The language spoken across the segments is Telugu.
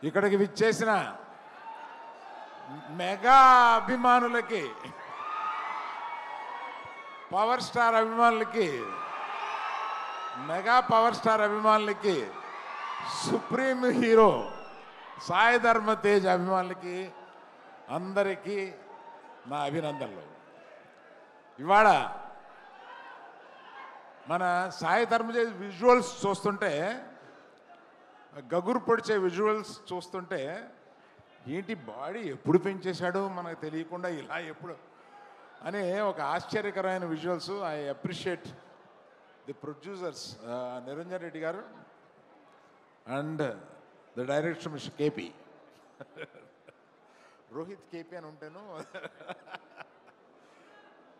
ఇక్కడికి విచ్చేసిన మెగా అభిమానులకి, పవర్ స్టార్ అభిమానులకి, మెగా పవర్ స్టార్ అభిమానులకి, సుప్రీం హీరో సాయి ధర్మ తేజ్ అభిమానులకి అందరికీ నా అభినందనలు. ఇవాళ మన సాయి ధర్మ తేజ్ విజువల్స్ చూస్తుంటే, గగురు పొడిచే విజువల్స్ చూస్తుంటే, ఏంటి బాడీ ఎప్పుడు పెంచేశాడో మనకు తెలియకుండా ఇలా ఎప్పుడు అనే ఒక ఆశ్చర్యకరమైన visuals. I appreciate the producers Niranjan Reddy garu and the director mister KP, Rohit KP అని ఉంటాను.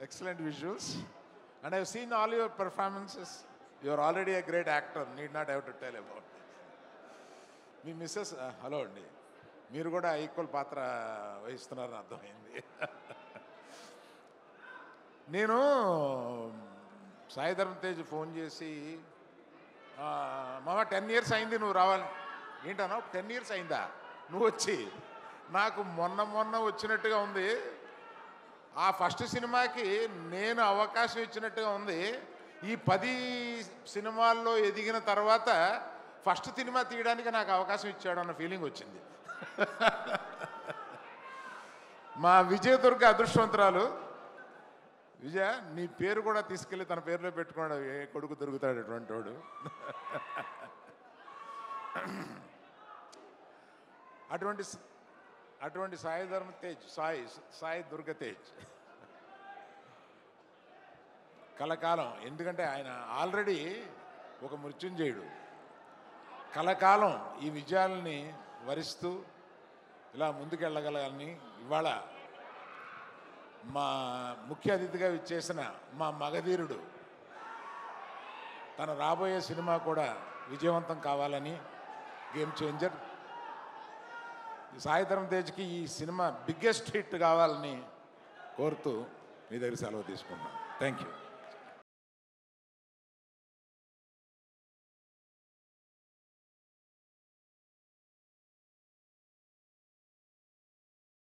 Excellent visuals and I seen all your performances. You are already a great actor, need not have to tell about. మీ మిస్సెస్ హలో అండి, మీరు కూడా ఈక్వల్ పాత్ర వహిస్తున్నారని అర్థమైంది. నేను సాయి ధర్మ తేజ్ ఫోన్ చేసి, మామ 10 years అయింది నువ్వు రావాలి. ఏంటన్నా 10 years అయిందా నువ్వు వచ్చి? నాకు మొన్న వచ్చినట్టుగా ఉంది. ఆ ఫస్ట్ సినిమాకి నేను అవకాశం ఇచ్చినట్టుగా ఉంది. ఈ 10 సినిమాల్లో ఎదిగిన తర్వాత ఫస్ట్ సినిమా తీయడానికి నాకు అవకాశం ఇచ్చాడు అన్న ఫీలింగ్ వచ్చింది. మా విజయదుర్గ అదృష్టవంతురాలు. విజయ, నీ పేరు కూడా తీసుకెళ్ళి తన పేరులో పెట్టుకోండి, ఏ కొడుకు దొరుకుతాడు అటువంటి వాడు. అటువంటి సాయి ధర్మ తేజ్, సాయి దుర్గ తేజ్ కలకాలం. ఎందుకంటే ఆయన ఆల్రెడీ ఒక మృత్యుంజయుడు. కలకాలం ఈ విజయాలని వరిస్తూ ఇలా ముందుకెళ్ళగలని ఇవాళ మా ముఖ్య అతిథిగా విచ్చేసిన మా మగధీరుడు తన రాబోయే సినిమా కూడా విజయవంతం కావాలని, గేమ్ చేంజర్ సాయి ధర్మ తేజ్కి ఈ సినిమా బిగ్గెస్ట్ హిట్ కావాలని కోరుతూ మీ దగ్గర సెలవు తీసుకున్నాను. Thank you.